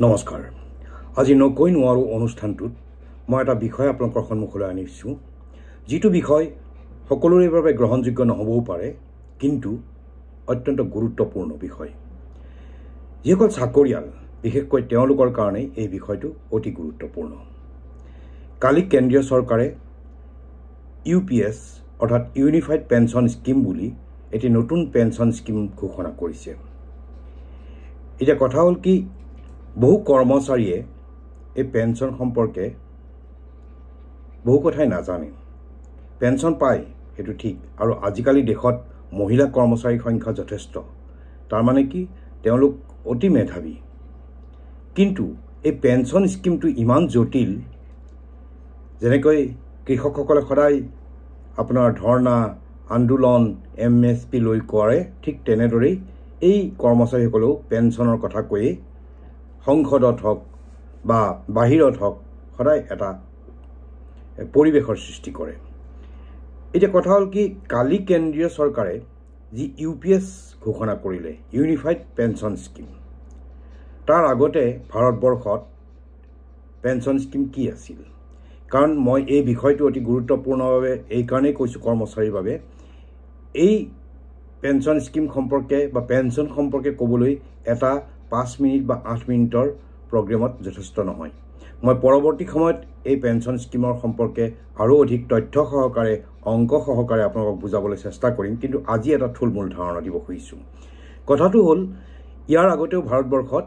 নমস্কাৰ। আজি নকৈ নোৱাৰো অনুষ্ঠানটোত মই এটা বিষয় আপোনালোকৰ সন্মুখলৈ আনিছোঁ, যিটো বিষয় সকলোৰে বাবে গ্ৰহণযোগ্য নহবও পাৰে, কিন্তু অত্যন্ত গুৰুত্বপূৰ্ণ বিষয়। যিসকল চাকৰিয়াল, বিশেষকৈ তেওঁলোকৰ কাৰণে এই বিষয়টো অতি গুৰুত্বপূৰ্ণ। কালি কেন্দ্ৰীয় চৰকাৰে UPS অৰ্থাৎ ইউনিফাইড পেঞ্চন স্কিম বুলি এটি নতুন পেঞ্চন স্কিম ঘোষণা কৰিছে। এতিয়া কথা হ'ল কি, বহু কৰ্মচাৰীয়ে এই পেঞ্চন সম্পৰ্কে বহু কথাই নাজানে। পেঞ্চন পায় সেইটো ঠিক, আৰু আজিকালি দেশত মহিলা কৰ্মচাৰীৰ সংখ্যা যথেষ্ট। তাৰমানে কি, তেওঁলোক অতি মেধাৱী, কিন্তু এই পেঞ্চন স্কিমটো ইমান জটিল। যেনেকৈ কৃষকসকলে সদায় আপোনাৰ ধৰ্ণা আন্দোলন MSP লৈ কৰে, ঠিক তেনেদৰেই এই কৰ্মচাৰীসকলেও পেঞ্চনৰ কথা কৈয়ে সংসদত হওক বা বাহিৰত হওক সদায় এটা পৰিৱেশৰ সৃষ্টি কৰে। এতিয়া কথা হ'ল কি, কালি কেন্দ্ৰীয় চৰকাৰে যি UPS ঘোষণা কৰিলে, ইউনিফাইড পেঞ্চন স্কিম, তাৰ আগতে ভাৰতবৰ্ষত পেঞ্চন স্কিম কি আছিল? কাৰণ মই এই বিষয়টো অতি গুৰুত্বপূৰ্ণভাৱে এইকাৰণেই কৈছোঁ কৰ্মচাৰীৰ বাবে। এই পেঞ্চন স্কিম সম্পৰ্কে বা পেঞ্চন সম্পৰ্কে ক'বলৈ এটা 5 মিনিট বা 8 মিনিটৰ প্ৰগ্ৰেমত যথেষ্ট নহয়। মই পৰৱৰ্তী সময়ত এই পেঞ্চন স্কিমৰ সম্পৰ্কে আৰু অধিক তথ্য সহকাৰে, অংক সহকাৰে আপোনালোকক বুজাবলৈ চেষ্টা কৰিম, কিন্তু আজি এটা থুলমূল ধাৰণা দিব খুজিছোঁ। কথাটো হ'ল, ইয়াৰ আগতেও ভাৰতবৰ্ষত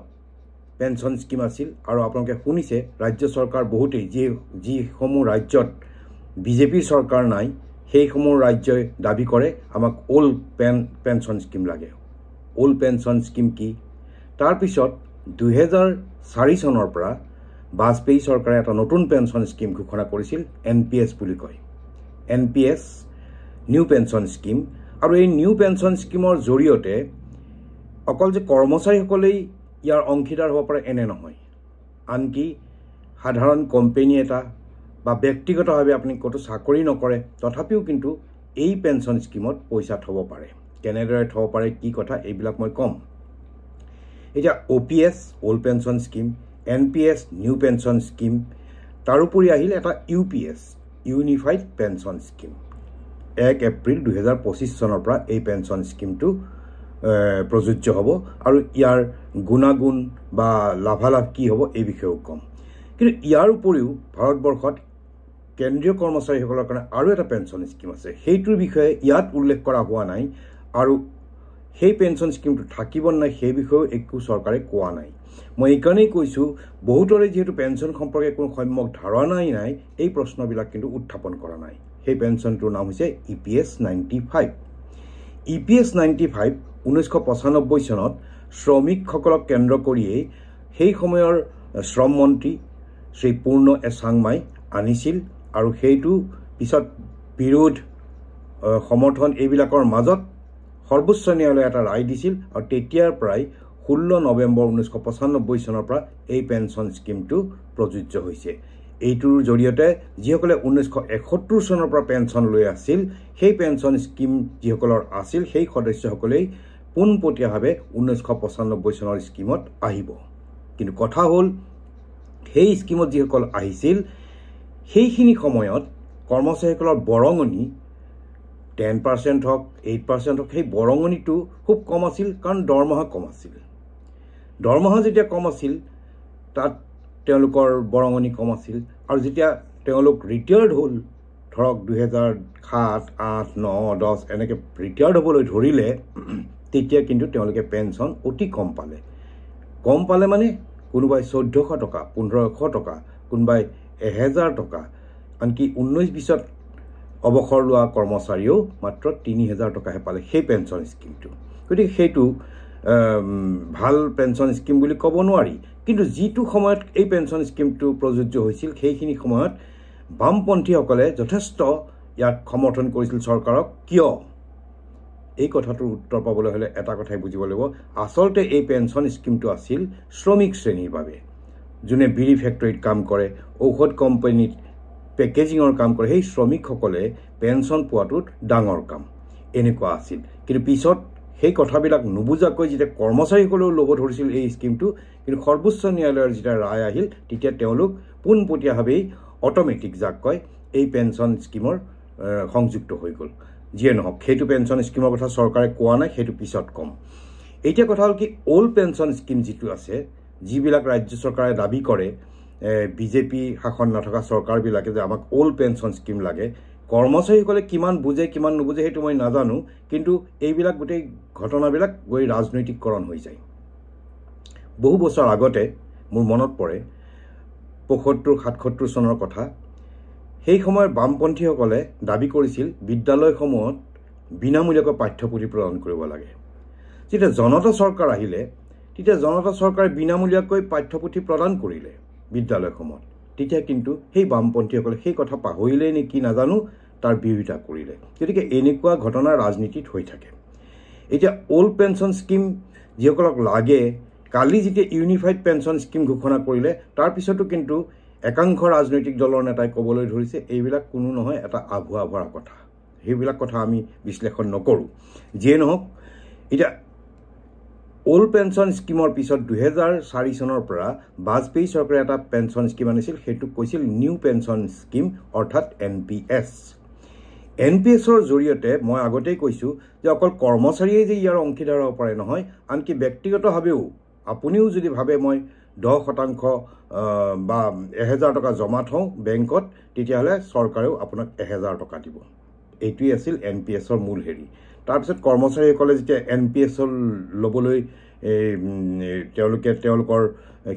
পেঞ্চন স্কিম আছিল, আৰু আপোনালোকে শুনিছে ৰাজ্য চৰকাৰ বহুতেই, যিসমূহ ৰাজ্যত BJP চৰকাৰ নাই, সেইসমূহ ৰাজ্যই দাবী কৰে আমাক অল্ড পেঞ্চন স্কিম লাগে। অল্ড পেঞ্চন স্কিম কি? তাৰপিছত 2004 চনৰ পৰা বাজপেয়ী চৰকাৰে এটা নতুন পেঞ্চন স্কিম ঘোষণা কৰিছিল, NPS বুলি কয়। NPS new pension scheme. আৰু এই নিউ পেঞ্চন স্কিমৰ জৰিয়তে অকল যে কৰ্মচাৰীসকলেই ইয়াৰ অংশীদাৰ হ'ব পাৰে এনে নহয়, আনকি সাধাৰণ কোম্পানী এটা বা ব্যক্তিগতভাৱে আপুনি ক'তো চাকৰি নকৰে, তথাপিও কিন্তু এই পেঞ্চন স্কিমত পইচা থ'ব পাৰে। কেনেদৰে থ'ব পাৰে, কি কথা, এইবিলাক মই ক'ম। এতিয়া OPS old pension scheme, NPS new pension scheme, তাৰোপৰি আহিল এটা UPS unified pension scheme. 1 April 2025 চনৰ পৰা এই পেঞ্চন স্কিমটো প্ৰযোজ্য হ'ব, আৰু ইয়াৰ গুণাগুণ বা লাভালাভ কি হ'ব এই বিষয়েও ক'ম। কিন্তু ইয়াৰ উপৰিও ভাৰতবৰ্ষত কেন্দ্ৰীয় কৰ্মচাৰীসকলৰ কাৰণে আৰু এটা পেঞ্চন স্কিম আছে, সেইটোৰ বিষয়ে ইয়াত উল্লেখ কৰা হোৱা নাই, আৰু সেই পেঞ্চন স্কিমটো থাকিব নাই সেই বিষয়েও একো চৰকাৰে কোৱা নাই। মই এইকাৰণেই কৈছোঁ, বহুতৰে যিহেতু পেঞ্চন সম্পৰ্কে কোনো সম্যক ধাৰণাই নাই, এই প্ৰশ্নবিলাক কিন্তু উত্থাপন কৰা নাই। সেই পেঞ্চনটোৰ নাম হৈছে EPS 95। EPS 95 1995 চনত শ্ৰমিকসকলক কেন্দ্ৰ কৰিয়েই সেই সময়ৰ শ্ৰম মন্ত্ৰী শ্ৰী পূৰ্ণ চাংমাই আনিছিল, আৰু সেইটো পিছত বিৰোধ সমৰ্থন এইবিলাকৰ মাজত সৰ্বোচ্চ ন্যায়ালয়ে এটা ৰায় দিছিল, আৰু তেতিয়াৰ পৰাই 16 নৱেম্বৰ 1995 চনৰ পৰা এই পেঞ্চন স্কিমটো প্ৰযোজ্য হৈছে। এইটোৰ জৰিয়তে যিসকলে 1971 চনৰ পৰা পেঞ্চন লৈ আছিল, সেই পেঞ্চন স্কিম যিসকলৰ আছিল, সেই সদস্যসকলেই পোনপটীয়াভাৱে 1995 চনৰ স্কিমত আহিব। কিন্তু কথা হ'ল, সেই স্কিমত যিসকল আহিছিল, সেইখিনি সময়ত কৰ্মচাৰীসকলৰ বৰঙণি 10% হওক 8% হওক, সেই বৰঙণিটো খুব কম আছিল, কাৰণ দৰমহা কম আছিল। দৰমহা যেতিয়া কম আছিল, তাত তেওঁলোকৰ বৰঙণি কম আছিল, আৰু যেতিয়া তেওঁলোক ৰিটায়াৰ্ড হ'ল, ধৰক 2007, 8, 9, 10 এনেকৈ ৰিটায়াৰ্ড হ'বলৈ ধৰিলে, তেতিয়া কিন্তু তেওঁলোকে পেঞ্চন অতি কম পালে। কম পালে মানে কোনোবাই 1400 টকা, 1500 টকা, কোনোবাই 1000 টকা, আনকি 19-20ত অৱসৰ লোৱা কৰ্মচাৰীয়েও মাত্ৰ 3000 টকাহে পালে সেই পেঞ্চন স্কিমটো। গতিকে সেইটো ভাল পেঞ্চন স্কিম বুলি ক'ব নোৱাৰি। কিন্তু যিটো সময়ত এই পেঞ্চন স্কিমটো প্ৰযোজ্য হৈছিল, সেইখিনি সময়ত বামপন্থীসকলে যথেষ্ট ইয়াক সমৰ্থন কৰিছিল চৰকাৰক। কিয়? এই কথাটোৰ উত্তৰ পাবলৈ হ'লে এটা কথাই বুজিব লাগিব, আচলতে এই পেঞ্চন স্কিমটো আছিল শ্ৰমিক শ্ৰেণীৰ বাবে, যোনে বিড়ি ফেক্টৰীত কাম কৰে, ঔষধ কোম্পানীত পেকেজিঙৰ কাম কৰে। সেই শ্ৰমিকসকলে পেঞ্চন পোৱাটো ডাঙৰ কাম, এনেকুৱা আছিল। কিন্তু পিছত সেই কথাবিলাক নুবুজাকৈ যেতিয়া কৰ্মচাৰীসকলেও ল'ব ধৰিছিল এই স্কিমটো, কিন্তু সৰ্বোচ্চ ন্যায়ালয়ৰ যেতিয়া ৰায় আহিল তেতিয়া তেওঁলোক পোনপটীয়াভাৱেই অট'মেটিক যাক কয় এই পেঞ্চন স্কিমৰ সংযুক্ত হৈ গ'ল। যিয়ে নহওক সেইটো পেঞ্চন স্কিমৰ কথা চৰকাৰে কোৱা নাই, সেইটো পিছত ক'ম। এতিয়া কথা হ'ল কি, অল্ড পেঞ্চন স্কিম যিটো আছে, যিবিলাক ৰাজ্য চৰকাৰে দাবী কৰে বিজেপি শাসন নথকা চৰকাৰবিলাকে যে আমাক অল্ড পেঞ্চন স্কিম লাগে, কৰ্মচাৰীসকলে কিমান বুজে কিমান নুবুজে সেইটো মই নাজানো, কিন্তু এইবিলাক গোটেই ঘটনাবিলাক গৈ ৰাজনৈতিককৰণ হৈ যায়। বহু বছৰ আগতে মোৰ মনত পৰে ৭৫-৭৭ চনৰ কথা। সেই সময়ৰ বামপন্থীসকলে দাবী কৰিছিল বিদ্যালয়সমূহত বিনামূলীয়াকৈ পাঠ্যপুথি প্ৰদান কৰিব লাগে। যেতিয়া জনতা চৰকাৰ আহিলে তেতিয়া জনতা চৰকাৰে বিনামূলীয়াকৈ পাঠ্যপুথি প্ৰদান কৰিলে বিদ্যালয়সমূহত। তেতিয়া কিন্তু সেই বামপন্থীসকলে সেই কথা পাহৰিলেই নেকি নাজানো, তাৰ বিৰোধিতা কৰিলে। গতিকে এনেকুৱা ঘটনা ৰাজনীতিত হৈ থাকে। এতিয়া অল্ড পেঞ্চন স্কিম যিসকলক লাগে, কালি যেতিয়া ইউনিফাইড পেঞ্চন স্কিম ঘোষণা কৰিলে তাৰপিছতো কিন্তু একাংশ ৰাজনৈতিক দলৰ নেতাই ক'বলৈ ধৰিছে এইবিলাক কোনো নহয়, এটা আভুৱা ভৰা কথা। সেইবিলাক কথা আমি বিশ্লেষণ নকৰোঁ। যিয়ে নহওক, এতিয়া অল্ড পেঞ্চন স্কিমৰ পিছত ২০০৪ চনৰ পৰা বাজপেয়ী চৰকাৰে এটা পেঞ্চন স্কিম আনিছিল, সেইটোক কৈছিল নিউ পেঞ্চন স্কিম, অৰ্থাৎ NPS। NPSৰ জৰিয়তে মই আগতেই কৈছোঁ যে অকল কৰ্মচাৰীয়ে যে ইয়াৰ অংশীদাৰ হ'ব পাৰে নহয়, আনকি ব্যক্তিগতভাৱেও আপুনিও যদি ভাবে মই 10% বা 1000 টকা জমা থওঁ বেংকত, তেতিয়াহ'লে চৰকাৰেও আপোনাক 1000 টকা দিব। এইটোৱেই আছিল NPSৰ মূল হেৰি। তাৰপিছত কৰ্মচাৰীসকলে যেতিয়া NPS ল'বলৈ তেওঁলোকৰ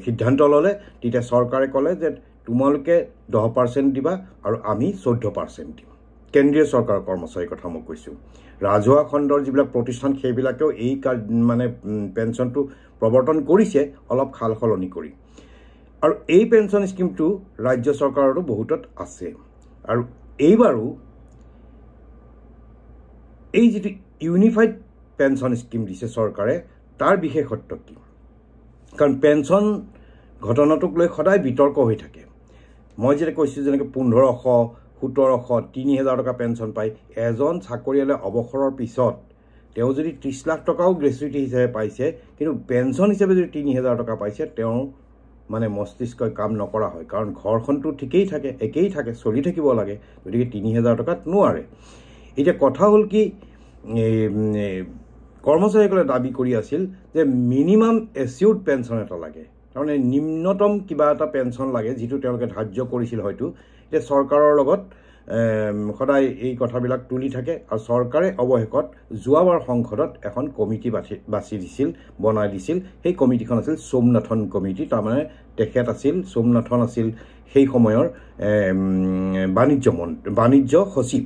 সিদ্ধান্ত ল'লে, তেতিয়া চৰকাৰে ক'লে যে তোমালোকে 10% দিবা আৰু আমি 14% দিম। কেন্দ্ৰীয় চৰকাৰৰ কৰ্মচাৰীৰ কথা মই কৈছোঁ। ৰাজহুৱা খণ্ডৰ যিবিলাক প্ৰতিষ্ঠান সেইবিলাকেও এই পেঞ্চনটো প্ৰৱৰ্তন কৰিছে অলপ সাল সলনি কৰি। আৰু এই পেঞ্চন স্কিমটো ৰাজ্য চৰকাৰৰো বহুতত আছে। আৰু এইবাৰো এই যিটো ইউনিফাইড পেঞ্চন স্কিম দিছে চৰকাৰে, তাৰ বিশেষত্ব কি? কাৰণ পেঞ্চন ঘটনাটোক লৈ সদায় বিতৰ্ক হৈ থাকে। মই যেতিয়া কৈছোঁ যেনেকৈ 1500, 1700, 3000 টকা পেঞ্চন পায়, এজন চাকৰিয়ালে অৱসৰৰ পিছত তেওঁ যদি 30 লাখ টকাও গ্ৰেচুইটি হিচাপে পাইছে, কিন্তু পেঞ্চন হিচাপে যদি 3000 টকা পাইছে, তেওঁ মানে মস্তিষ্কই কাম নকৰা হয়। কাৰণ ঘৰখনটো ঠিকেই থাকে, একেই থাকে, চলি থাকিব লাগে, গতিকে 3000 টকাত নোৱাৰে। এতিয়া কথা হ'ল কি, কৰ্মচাৰীসকলে দাবী কৰি আছিল যে মিনিমাম এচিউৰ্ড পেঞ্চন এটা লাগে, তাৰমানে নিম্নতম কিবা এটা পেঞ্চন লাগে, যিটো তেওঁলোকে ধাৰ্য কৰিছিল হয়তো। এতিয়া চৰকাৰৰ লগত সদায় এই কথাবিলাক তুলি থাকে, আৰু চৰকাৰে অৱশেষত যোৱাবাৰ সংসদত এখন কমিটি বনাই দিছিল। সেই কমিটিখন আছিল সোমনাথন কমিটি। তাৰমানে তেখেত আছিল, সোমনাথন আছিল সেই সময়ৰ বাণিজ্য সচিব,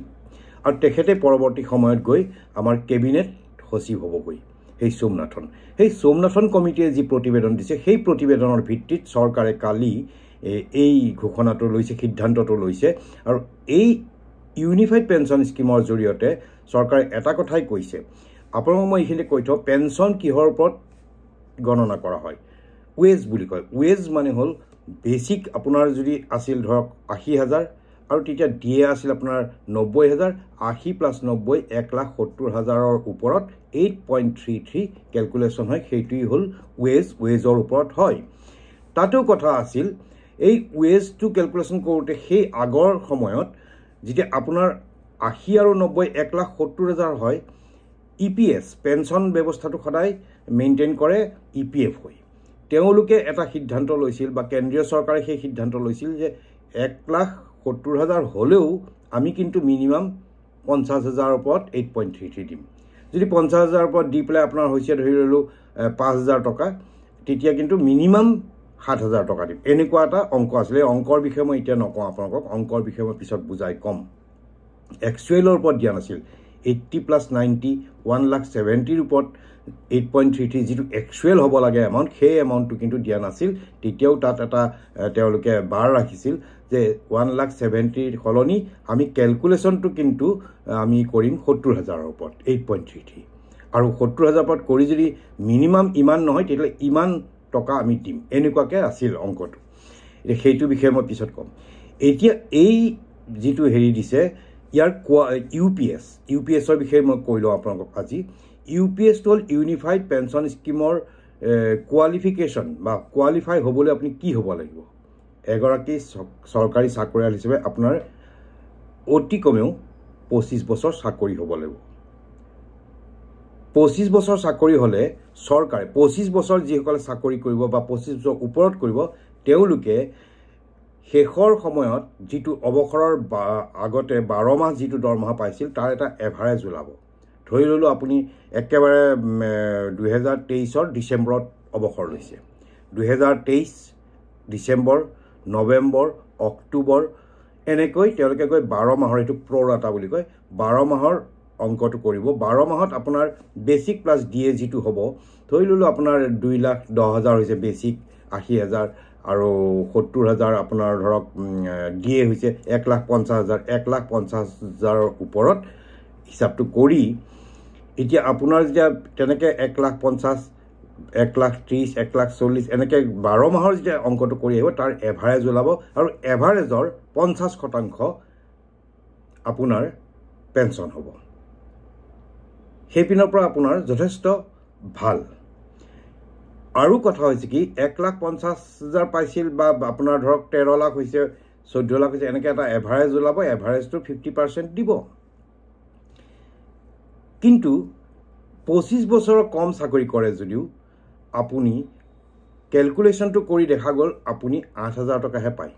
আৰু তেখেতে পৰৱৰ্তী সময়ত গৈ আমাৰ কেবিনেট সচিব হ'বগৈ সেই সোমনাথন কমিটিয়ে যি প্ৰতিবেদন দিছে, সেই প্ৰতিবেদনৰ ভিত্তিত চৰকাৰে কালি এই ঘোষণাটো লৈছে, সিদ্ধান্তটো লৈছে। আৰু এই ইউনিফাইড পেঞ্চন স্কিমৰ জৰিয়তে চৰকাৰে এটা কথাই কৈছে, আপোনালোকক মই এইখিনি কৈ থওঁ, পেঞ্চন কিহৰ ওপৰত গণনা কৰা হয়? ৱেজ বুলি কয়। ৱেজ মানে হ'ল বেচিক আপোনাৰ যদি আছিল ধৰক 80,000, আৰু তেতিয়া দিয়ে আছিল আপোনাৰ 90,000, 80 + 90 1,70,000ৰ ওপৰত 8.33 কেলকুলেশ্যন হয়। সেইটোৱেই হ'ল ৱেজৰ ওপৰত হয়। তাতেও কথা আছিল, এই ৱেজটো কেলকুলেশ্যন কৰোঁতে সেই আগৰ সময়ত যেতিয়া আপোনাৰ 80 আৰু 90 1,70,000 হয়, EPS পেঞ্চন ব্যৱস্থাটো সদায় মেইনটেইন কৰে EPF হৈ। তেওঁলোকে এটা সিদ্ধান্ত লৈছিল, বা কেন্দ্ৰীয় চৰকাৰে সেই সিদ্ধান্ত লৈছিল যে 1,70,000 হ'লেও আমি কিন্তু মিনিমাম 50,000ৰ ওপৰত 8.33 দিম। যদি 50,000ৰ ওপৰত দি পেলাই আপোনাৰ হৈছে ধৰি ল'লোঁ 5,000 টকা, তেতিয়া কিন্তু মিনিমাম 7,000 টকা দিম। এনেকুৱা এটা অংক আছিলে। এই অংকৰ বিষয়ে মই এতিয়া নকওঁ আপোনালোকক, অংকৰ বিষয়ে মই পিছত বুজাই ক'ম। এক্সুৱেলৰ ওপৰত দিয়া নাছিল। 80 + 90 1,70,000ৰ ওপৰত 8.33 যিটো এক্সুৱেল হ'ব লাগে এমাউণ্ট, সেই এমাউণ্টটো কিন্তু দিয়া নাছিল। তেতিয়াও তাত এটা তেওঁলোকে বাৰ ৰাখিছিল যে 1,70,000ৰ সলনি আমি কেলকুলেশ্যনটো কিন্তু আমি কৰিম 70,000ৰ ওপৰত 8.33, আৰু 70,000ৰ ওপৰত কৰি যদি মিনিমাম ইমান নহয় তেতিয়াহ'লে ইমান টকা আমি দিম। এনেকুৱাকৈ আছিল অংকটো। এতিয়া সেইটো বিষয়ে মই পিছত ক'ম। এতিয়া এই যিটো হেৰি দিছে, ইয়াৰ ইউ পি এছৰ বিষয়ে মই কৈ লওঁ আপোনালোকক আজি। UPS হ'ল ইউনিফাইড পেঞ্চন স্কিমৰ কোৱালিফিকেশ্যন বা কোৱালিফাই হ'বলৈ আপুনি কি হ'ব লাগিব এগৰাকী চৰকাৰী চাকৰিয়াল হিচাপে আপোনাৰ অতি কমেও 25 বছৰ চাকৰি হ'ব লাগিব 25 বছৰ চাকৰি হ'লে চৰকাৰে 25 বছৰ যিসকলে চাকৰি কৰিব বা 25 বছৰ ওপৰত কৰিব তেওঁলোকে শেষৰ সময়ত যিটো অৱসৰৰ আগতে 12 মাহ যিটো দৰমহা পাইছিল তাৰ এটা এভাৰেজ ওলাব ধৰি ললো আপুনি একেবাৰে 2023 ডিসেম্বৰত অৱসৰ লৈছে 2023 ডিসেম্বৰ নৱেম্বৰ অক্টোবৰ এনেকৈ তেওঁলোকে গৈ 12 মাহৰ এটো প্ৰৰাটা বুলি কয় 12 মাহৰ অংকটো কৰিব 12 মাহত আপোনাৰ বেসিক প্লাস ডিএ যেটো হ'ব ধৰি ললো আপোনাৰ 2,10,000 হৈছে বেসিক 80,000 আৰু 70,000 আপোনাৰ ধৰক ডিএ হৈছে 1,50,000 1,50,000 ওপৰত হিসাবটো কৰি এতিয়া আপোনাৰ যে তেনেকে 1,50,000 1,30,000 1,40,000 এনেকে 12 মাহৰ যে অংকটো কৰি আহিব তাৰ এভাৰেজ ওলাব আৰু এভাৰেজৰ 50% আপোনাৰ পেনশন হ'ব হেপিনৰ পৰা আপোনাৰ যথেষ্ট ভাল আৰু কথা হৈছে কি 1,50,000 পাইছিল বা আপোনাৰ ধৰক 13 লাখ হৈছে 14 লাখ হৈছে এনেকে এটা এভাৰেজ ওলাব এভাৰেজটো 50% দিব কিন্তু 25 বছৰৰ কম চাকৰি কৰে যদিও আপুনি ক্যালকুলেশনটো কৰি দেখা গল আপুনি 8,000 টকাহে পায়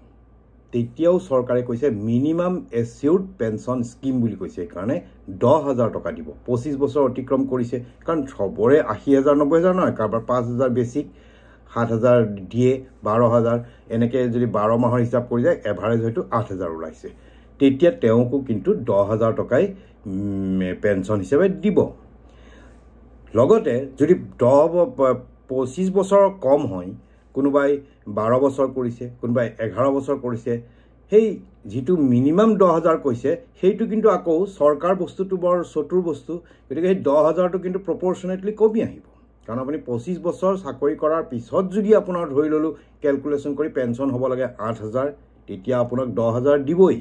তেতিয়াও চৰকাৰে কৈছে মিনিমাম এচিউৰ্ড পেনশন স্কিম বুলি কৈছে কাৰণে 10,000 টকা দিব 25 বছৰ অতিক্ৰম কৰিছে কাৰণ সবৰে 80,000 90,000 নহয় কাৰবাৰ 5,000 বেসিক 7,000 দিয়ে 12,000 এনেকে যদি 12 মাহৰ হিসাব কৰি যায় এভাৰেজ হয়তো 8,000 ওলাইছে তেতিয়া তেওঁকো কিন্তু 10,000 টকাই পেনশন হিচাপে দিব লগতে যদি 25 বছৰ কম হয় কোনোবাই 12 বছৰ কৰিছে কোনোবাই 11 বছৰ কৰিছে হেই যেটো মিনিমাম 10,000 কৈছে হেইটো কিন্তু আকৌ সৰকাৰ বস্তুটো বৰ চতুৰ বস্তু গতিকে এই 10,000 টো কিন্তু প্ৰপৰচনেটলি কমি আহিব কাৰণ আপুনি 25 বছৰ চাকৰি কৰাৰ পিছত যদি আপোনাৰ ধৰি ললো ক্যালকুলেশন কৰি পেনশন হ'ব লাগে 8,000 তেতিয়া আপোনাক 10,000 দিবই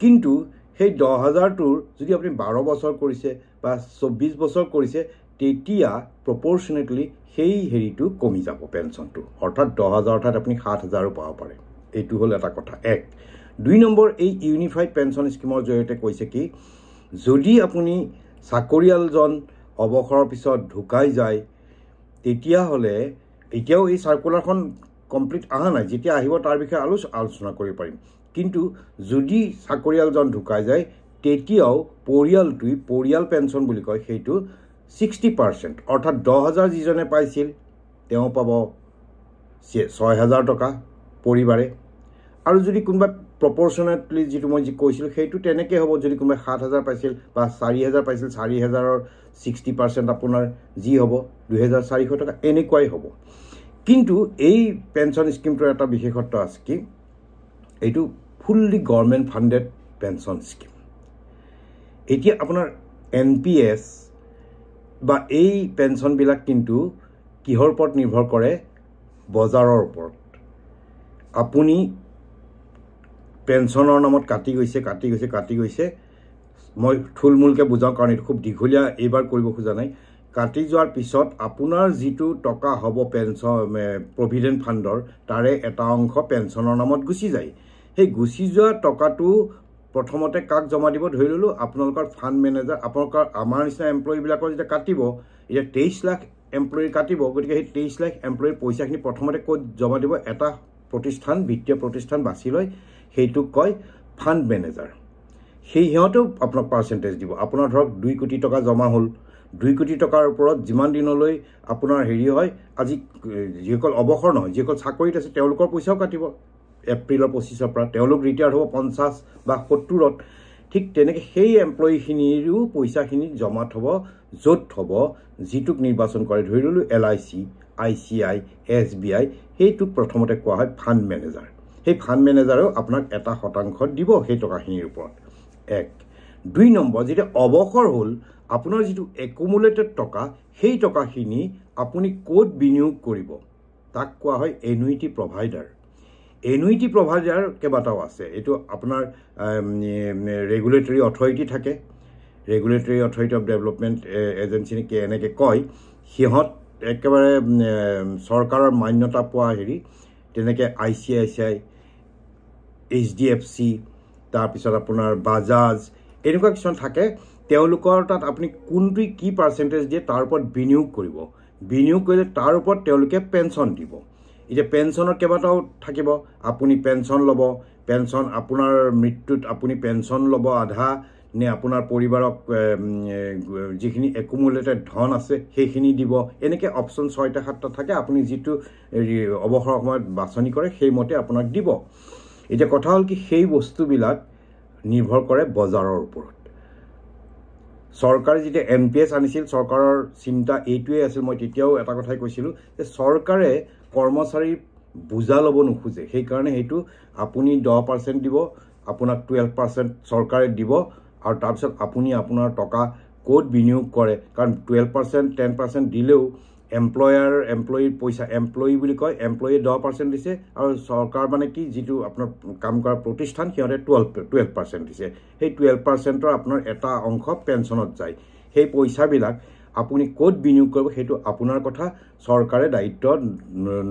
কিন্তু সেই 10,000 টোৰ যদি আপুনি 12 বছৰ কৰিছে বা 24 বছৰ কৰিছে তেতিয়া প্ৰপৰচনেটলি সেই হেৰিটো কমি যাব পেনশনটো অৰ্থাৎ 10,000 অৰ্থাৎ আপুনি 7,000 পাব পাৰে এইটো হল এটা কথা এক দুই নম্বৰ এই ইউনিফাইড পেনশন স্কিমৰ জৰিয়তে কৈছে কি যদি আপুনি চাকৰিয়ালজন অৱসৰৰ পিছত ঢুকাই যায় তেতিয়া হলে এতিয়াও এই সাৰ্কুলাৰখন কমপ্লিট আহা নাই যেতিয়া আহিব তাৰ বিষয়ে আলোচনা কৰিব পাৰিম কিন্তু যদি চাকৰিয়ালজন ঢুকাই যায় তেতিয়াও পৰিয়াল পেনশন বুলি কয় সেইটো 60% অৰ্থাৎ 10,000 যিজনে পাইছিল তেওঁ পাব 6,000 টকা পৰিবাৰে আৰু যদি কোনবা প্ৰপৰচনেটলি যেটো মই কৈছিল সেইটো তেনেকে হ'ব যদি কোনবা 7,000 পাইছিল বা 4,000 পাইছিল 4,000ৰ 60% আপোনাৰ যি হ'ব 2,400 টকা এনেকৈ হ'ব কিন্তু এই পেনশন স্কিমটোৰ এটা বিশেষত্ব আছে কি এইটো fully government funded pension scheme এতিয়া আপোনাৰ এনপিএছ বা এই পেনশন বিলাক কিন্তু কিহৰ ওপৰত নিৰ্ভৰ কৰে বজাৰৰ ওপৰত আপুনি পেনশনৰ নামত কাটি গৈছে মই থুলমুলকে বুজাও কাৰণ এটা খুব দীঘলীয়া এবাৰ কৰিব খোজা নাই কাটি যোৱাৰ পিছত আপোনাৰ যেটো টকা হ'ব পেনশন প্ৰভিডেন্ট ফাণ্ডৰ তাৰে এটা অংশ পেনশনৰ নামত গুছি যায় সেই গুছি যোৱা টকাটো প্ৰথমতে কাক জমা দিব ধৰি ললো আপোনালোকৰ ফান্ড মেনেজাৰ আপোনালোকৰ আমাৰ নিচিনা এমপ্লয়ি বিলাকৰ যেটা কাটিব এটা 23 লাখ এমপ্লয়ি কাটিব গতিকে সেই 23 লাখ এমপ্লয়িৰ পইচাখিনি প্ৰথমতে ক'ত জমা দিব এটা প্ৰতিষ্ঠান বিত্তীয় প্ৰতিষ্ঠান বাছি লয় সেইটো কয় ফান্ড মেনেজাৰ সেই হিহঁতেও আপোনাক পাৰ্চেন্টেজ দিব আপোনাৰ ধৰক 2 কোটি টকা জমা হল 2 কোটি টকাৰ ওপৰত যিমান দিনলৈ আপোনাৰ হেৰি হয় আজি যিসকল অৱসৰ নহয় যিসকল চাকৰিত আছে তেওঁলোকৰ পইচাও কাটিব এপ্ৰিলৰ 25 পৰা তেওঁলোক ৰিটায়াৰ হ'ব 50 বা 70ত ঠিক তেনেকে সেই এমপ্লয়ি খিনিৰো পইচাখিনি জমা থব য'ত থব যিটোক নিৰ্বাচন কৰে ধৰি ললো এলআইসি আইসিআই এসবিআই হেইটো প্ৰথমতে কোৱা হয় ফান্ড মেনেজাৰ সেই ফান্ড মেনেজাৰেও আপোনাক এটা শতাংশ দিব সেই টকাখিনিৰ ওপৰত এক দুই নম্বৰ যেটা অৱসৰ হল আপোনাৰ যেটো একুমুলেটেড টকা সেই টকাখিনি আপুনি কোড বিনিয়োগ কৰিব তাক কোৱা হয় এনুইটি প্ৰভাইডাৰ এনুইটি প্ৰভাইডাৰ কেবাটাও আছে এটো আপোনাৰ ৰেগুলেটৰী অথৰিটি থাকে regulatory authority of development agency নেকি এনেকৈ কয় সিহঁত একেবাৰে চৰকাৰৰ মান্যতা পোৱা হেৰি তেনেকৈ ICICI HDFC তাৰপিছত আপোনাৰ বাজাজ এনেকুৱা কিছুমান থাকে তেওঁলোকৰ তাত আপুনি কোনটো কি পাৰ্চেণ্টেজ দিয়ে তাৰ ওপৰত বিনিয়োগ কৰিব বিনিয়োগ কৰিলে তাৰ ওপৰত তেওঁলোকে পেঞ্চন দিব এতিয়া পেঞ্চনৰ কেইবাটাও থাকিব আপুনি পেঞ্চন ল'ব পেঞ্চন আপোনাৰ মৃত্যুত আপুনি পেঞ্চন ল'ব আধা নে আপোনাৰ পৰিবাৰক যিখিনি একুমুলেটেড ধন আছে সেইখিনি দিব এনেকৈ অপশ্যন 6টা 7টা থাকে আপুনি যিটো অৱসৰ সময়ত বাছনি কৰে সেইমতে আপোনাক দিব এতিয়া কথা হ'ল কি সেই বস্তুবিলাক নিৰ্ভৰ কৰে বজাৰৰ ওপৰত চৰকাৰে যেতিয়া NPS আনিছিল চৰকাৰৰ চিন্তা এইটোৱে আছিল মই তেতিয়াও এটা কথাই কৈছিলোঁ যে চৰকাৰে কৰ্মচাৰীৰ বুজা ল'ব নোখোজে সেইকাৰণে সেইটো আপুনি 10% দিব আপোনাক 12% চৰকাৰে দিব আৰু তাৰপিছত আপুনি আপোনাৰ টকা ক'ত বিনিয়োগ কৰে কাৰণ 12% 10% দিলেও এমপ্লয়ীৰ পইচা এমপ্লয়ী বুলি কয় এমপ্লয়ী 10% দিছে আৰু চৰকাৰ মানে কি যিটো আপোনাৰ কাম কৰা প্ৰতিষ্ঠান সিহঁতে 12% দিছে সেই 12%ৰ আপোনাৰ এটা অংশ পেঞ্চনত যায় সেই পইচাবিলাক আপুনি ক'ত বিনিয়োগ কৰিব সেইটো আপোনাৰ কথা চৰকাৰে দায়িত্ব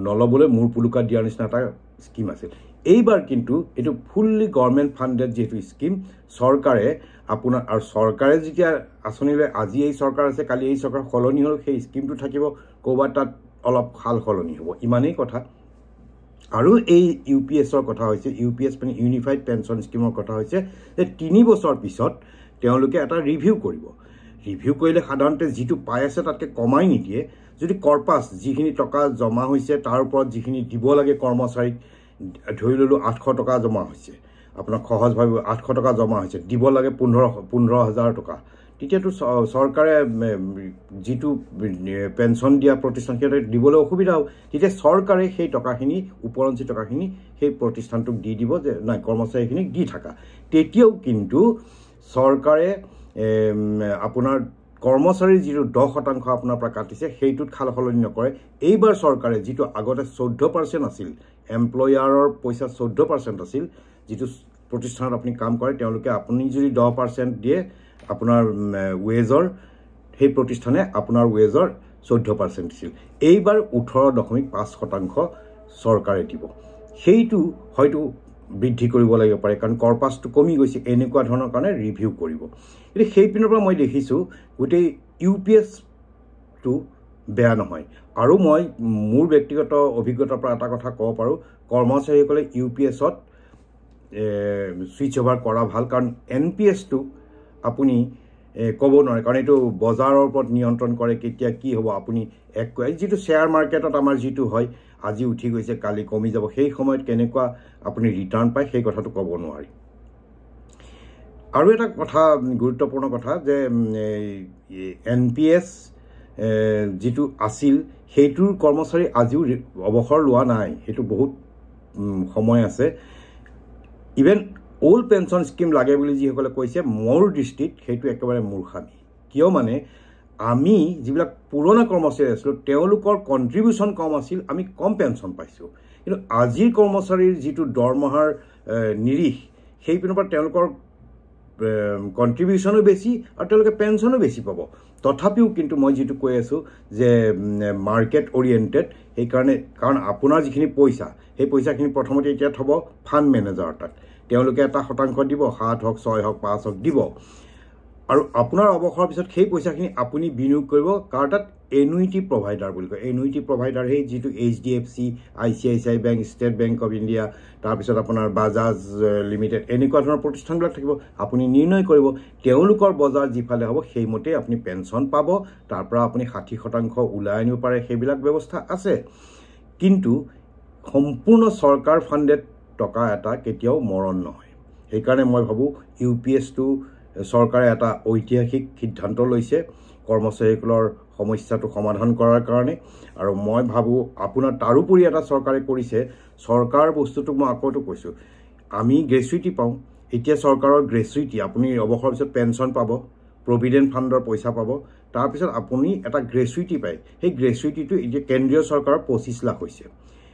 নল'বলৈ মূৰ পুলুকা দিয়াৰ নিচিনা এটা স্কিম আছিল এইবাৰ কিন্তু এটো ফুললি গভৰ্নমেন্ট ফান্ডেড যেটো স্কিম চৰকাৰে আপোনাৰ আৰু চৰকাৰে যেতিয়া আছনিলে আজি এই চৰকাৰ আছে কালি এই চৰকাৰ খলনি হ'ল সেই স্কিমটো থাকিব কোবাত তাত অলপ খাল খলনি হ'ব ইমানেই কথা আৰু এই UPSৰ কথা হৈছে UPS মানে ইউনিফাইড পেনশন স্কিমৰ কথা হৈছে যে 3 বছৰ পিছত তেওঁলোকে এটা ৰিভিউ কৰিব ৰিভিউ কৰিলে সাধাৰণতে যিটো পাই আছে তাতকে কমাই নিদিয়ে যদি কৰ্পাস যিখিনি টকা জমা হৈছে তাৰ ওপৰত যিখিনি দিব লাগে কৰ্মচাৰীক ধৰি ললো 800 টকা জমা হৈছে আপোনাৰ সহজভাৱে 800 টকা জমা হৈছে দিব লাগে 15000 টকা তেতিয়াতো চৰকাৰে যিটো পেনশন দিয়া প্ৰতিষ্ঠানকে দিবলৈ অসুবিধা হ'ব তেতিয়া চৰকাৰে সেই টকাখিনি উপৰঞ্চি টকাখিনি সেই প্ৰতিষ্ঠানটোক দিব যে নাই কৰ্মচাৰীখিনিক দি থাকা তেতিয়াও কিন্তু চৰকাৰে আপোনাৰ কৰ্মচাৰীৰ যিটো 10% আপোনাৰ পৰা কাটিছে সেইটোত খালখলনি নকৰে এইবাৰ চৰকাৰে যিটো আগতে 14% আছিল এমপ্লয়াৰৰ পইচা 14% আছিল যিটো প্ৰতিষ্ঠানত আপুনি কাম কৰে তেওঁলোকে আপুনি যদি 10% দিয়ে আপোনাৰ ওয়েজৰ সেই প্ৰতিষ্ঠানে আপোনাৰ ওয়েজৰ 14% দিছিল এইবাৰ 18.5% চৰকাৰে দিব সেইটো হয়তো বৃদ্ধি কৰিব লাগিব পাৰে কাৰণ কৰ্পাসটো কমি গৈছে এনেকুৱা ধৰণৰ কাৰণে ৰিভিউ কৰিব এ সেই পিনৰ পৰা মই দেখিছো গোটেই UPS টো বেয়া নহয় আৰু মই মোৰ ব্যক্তিগত অভিজ্ঞতাৰ পৰা এটা কথা ক'ব পাৰো কৰ্মচাৰীসকলে UPSত সুইচ ওভাৰ কৰা ভাল কাৰণ NPS টো আপুনি ক'ব নোৱাৰে কাৰণ এইটো বজাৰৰ ওপৰত নিয়ন্ত্ৰণ কৰে কেতিয়া কি হ'ব আপুনি যিটো শেয়াৰ মাৰ্কেটত আমাৰ যিটো হয় আজি উঠি গৈছে কালি কমি যাব সেই সময়ত কেনেকুৱা আপুনি ৰিটাৰ্ণ পায় সেই কথাটো ক'ব নোৱাৰি আৰু এটা কথা গুৰুত্বপূৰ্ণ কথা যে NPS যিটো আছিল সেইটোৰ কৰ্মচাৰী আজিও অৱসৰ লোৱা নাই সেইটো বহুত সময় আছে ইভেন ওল্ড পেনশন স্কিম লাগে বুলি যিসকলে কৈছে মোৰ দৃষ্টিত সেইটো একেবাৰে মূৰ্খামি কিয় মানে আমি যিবিলাক পুৰণা কৰ্মচাৰী আছিল তেওঁলোকৰ কন্ট্ৰিবিউশন কম আছিল আমি কম পেনশন পাইছো কিন্তু আজিৰ কৰ্মচাৰীৰ যিটো দৰমহাৰ নিৰিখ সেই পিনৰ পৰা তেওঁলোকৰ কন্ট্ৰিবিউশনো বেছি আৰু তেওঁলোকে পেনশনো বেছি পাব তথাপিও কিন্তু মই যেটো কৈ আছো যে মাৰ্কেট ওৰিয়েন্টেড সেই কাৰণে কাৰণ আপোনাৰ যিখিনি পইচা সেই পইচাখিনি প্ৰথমতে এতিয়া থব ফান্ড মেনেজাৰ তাত তেওঁলোকে এটা শতাংশ দিব 7 হওক 6 হওক 5 হওক দিব আৰু আপোনাৰ অৱসৰৰ পিছত সেই পইচাখিনি আপুনি বিনিয়োগ কৰিব কাৰ্ডত এনুইটি প্ৰভাইডাৰ বুলি কয় এনুইটি প্ৰভাইডাৰ সেই যিটো HDFC ICICI bank state bank of India তাৰ পিছত আপোনাৰ বাজাজ লিমিটেড এনেকুৱা ধৰণৰ প্ৰতিষ্ঠানবিলাক থাকিব আপুনি নিৰ্ণয় কৰিব তেওঁলোকৰ বজাৰ যিফালে হ'ব সেইমতে আপুনি পেনশন পাব তাৰ পৰা আপুনি 60% উলাই আনিব পাৰে সেইবিলাক ব্যৱস্থা আছে কিন্তু সম্পূৰ্ণ চৰকাৰ ফান্ডেড টকা এটা কেতিয়াও মৰণ নহয় সেই কাৰণে মই ভাবো UPS টো চৰকাৰে এটা ঐতিহাসিক সিদ্ধান্ত লৈছে কৰ্মচাৰীসকলৰ সমস্যাটো সমাধান কৰাৰ কাৰণে আৰু মই ভাবো আপোনাৰ তাৰোপৰি এটা চৰকাৰে কৰিছে চৰকাৰ বস্তুটো মই আকৌটো কৈছো আমি গ্ৰেচুইটি পাওঁ এতিয়া চৰকাৰৰ গ্ৰেচুইটি আপুনি অৱসৰৰ পিছত পেনশন পাব প্ৰভিডেন্ট ফাণ্ডৰ পইচা পাব তাৰ পিছত আপুনি এটা গ্ৰেচুইটি পায় সেই গ্ৰেচুইটিটো এতিয়া কেন্দ্ৰীয় চৰকাৰৰ 25 লাখ হৈছে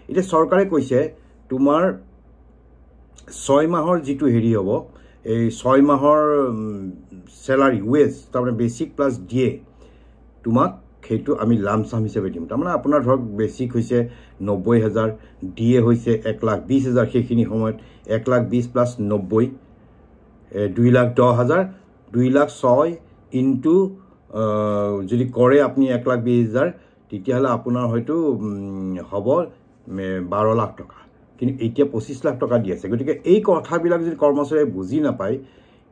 এতিয়া চৰকাৰে কৈছে তোমাৰ 6 মাহৰ যিটো হেৰি হ'ব এই 6 মাহৰ স্যালাৰি ওয়েজ তাৰমানে বেসিক প্লাস ডিএ তোমাক সেইটো আমি লামসাম হিচাপে দিম তাৰমানে আপোনাৰ ধৰক বেসিক হৈছে 90000 ডিএ হৈছে 1,20,000 সেইখিনি সময়ত 1,20,000 প্লাস 90 2,10,000 2,06,000 ইনটু যদি কৰে আপনি 1,20,000 তেতিয়াহলে আপোনাৰ হয়তো হ'ব 12 লাখ টকা কিন্তু এতিয়া 25 লাখ টকা দি আছে গতিকে এই কথাবিলাক যদি কৰ্মচাৰীয়ে বুজি নাপায়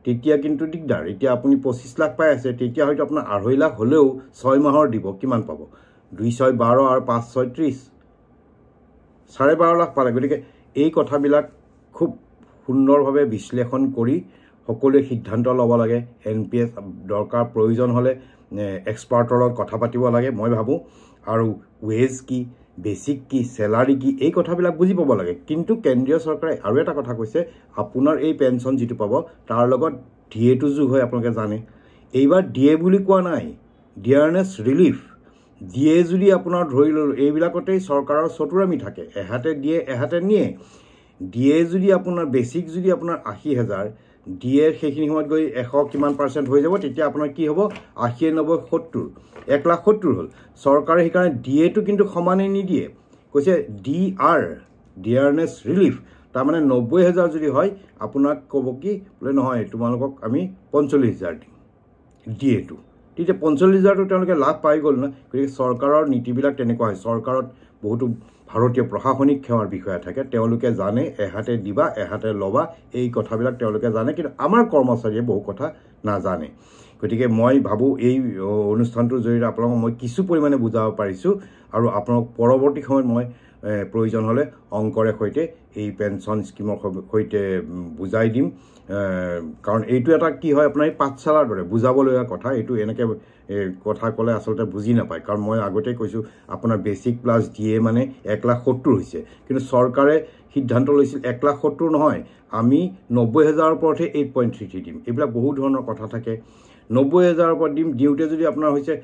তেতিয়া কিন্তু দিগদাৰ এতিয়া আপুনি 25 লাখ পাই আছে তেতিয়া হয়তো আপোনাৰ 2.5 লাখ হলেও 6 মাহৰ দিব কিমান পাব 2,612 আৰু 5,630 12.5 লাখ পালে গতিকে এই কথাবিলাক খুব সুন্দৰভাৱে বিশ্লেষণ কৰি সকলোৱে সিদ্ধান্ত ল'ব লাগে এনপিএছ দৰকাৰ প্ৰয়োজন হলে এক্সপাৰ্টৰ লগত কথা পাতিব লাগে মই ভাবো আৰু ওয়েজ কি বেসিক কি স্যালাৰি কি এই কথাবিলাক বুজি পাব লাগে কিন্তু কেন্দ্ৰীয় চৰকাৰে আৰু এটা কথা কৈছে আপোনাৰ এই পেনশন যেটো পাব তাৰ লগত ডিএ টো যোগ হয় আপোনালোকে জানে এইবাৰ ডিএ বুলি কোৱা নাই ডিয়াৰনেছ ৰিলিফ ডিএ যদি আপোনাৰ ধৰি লল এইবিলাকতে চৰকাৰৰ চতুৰামি থাকে এহাতে দিয়ে এহাতে নিয়ে ডিএ যদি আপোনাৰ বেসিক যদি আপোনাৰ 80,000 ডিএ সেইখিনি সময়ত গৈ 100 কিমান % হৈ যাব তেতিয়া আপোনাৰ কি হ'ব 80 90 70 1,70,000 হল চৰকাৰে হিকাৰণে ডিএ টো কিন্তু সমানে নিদিয়ে কৈছে ডিআৰ ডিয়াৰনেছ ৰিলিফ তাৰ মানে 90,000 যদি হয় আপোনাক ক'ব কি বলে নহয় তোমালোকক আমি 45,000 দিম ডিএ টো তেতিয়া 45,000 টো তেওঁলোকে লাভ পাই গল না গতিকে চৰকাৰৰ নীতিবিলাক তেনেকুৱা হয় চৰকাৰত বহুতো ভাৰতীয় প্ৰশাসনিক সেৱাৰ বিষয়া থাকে তেওঁলোকে জানে এহাতে দিবা এহাতে লবা এই কথাবিলাক তেওঁলোকে জানে কিন্তু আমাৰ কৰ্মচাৰীয়ে বহু কথা নাজানে গতিকে মই ভাবো এই অনুষ্ঠানটোৰ জৰিয়তে আপোনাক মই কিছু পৰিমাণে বুজাব পাৰিছো আৰু আপোনাক পৰৱৰ্তী সময়ত মই প্ৰয়োজন হলে অংকৰে সৈতে এই পেনশন স্কিমৰ সৈতে বুজাই দিম কাৰণ এইটো এটা কি হয় আপোনাৰ পাঠশালাৰ দৰে বুজাবলগা কথা এইটো এনেকে কথা কলে আসলতে বুজি নাপায় কাৰণ মই আগতে কৈছো আপোনাৰ বেসিক প্লাস ডিএ মানে 1,70,000 হৈছে কিন্তু চৰকাৰে সিদ্ধান্ত লৈছিল 1,70,000 নহয় আমি 90,000 ওপৰতে 8.33 দিম এইবিলাক বহু ধৰণৰ কথা থাকে 90,000 ওপৰত দিম ডিউটি যদি আপোনাৰ হৈছে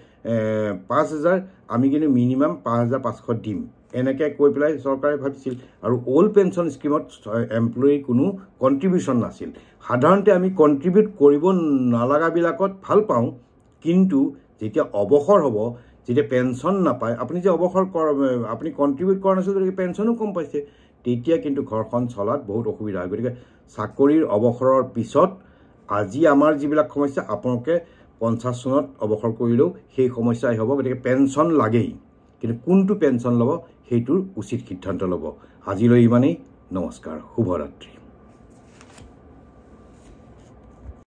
5,000 আমি কিন্তু মিনিমাম 5,500 দিম এনেকে কৈ পেলাই চৰকাৰে ভাবিছিল আৰু ওল্ড পেনশন স্কিমত এমপ্লয়ি কোনো কন্ট্ৰিবিউশন নাছিল সাধাৰণতে আমি কন্ট্ৰিবিউট কৰিব নালাগা বিলাকত ভাল পাওঁ কিন্তু যেতিয়া অবসৰ হ'ব যেতিয়া পেনশন নাপায় আপুনি যে অবসৰ আপুনি কন্ট্ৰিবিউট কৰা নাছিল গতিকে পেনশনো কম পাইছে তেতিয়া কিন্তু ঘৰখন চলাত বহুত অসুবিধা হয় গতিকে চাকৰিৰ অবসৰৰ পিছত আজি আমাৰ যিবিলাক সমস্যা আপোনালোকে 50 চনত অবসৰ কৰিলেও সেই সমস্যাই হ'ব গতিকে পেনশন লাগেই কিন্তু কোনটো পেনশন ল'ব সেইটোৰ উচিত সিদ্ধান্ত ল'ব আজিলৈ ইমানেই নমস্কাৰ শুভৰাত্ৰি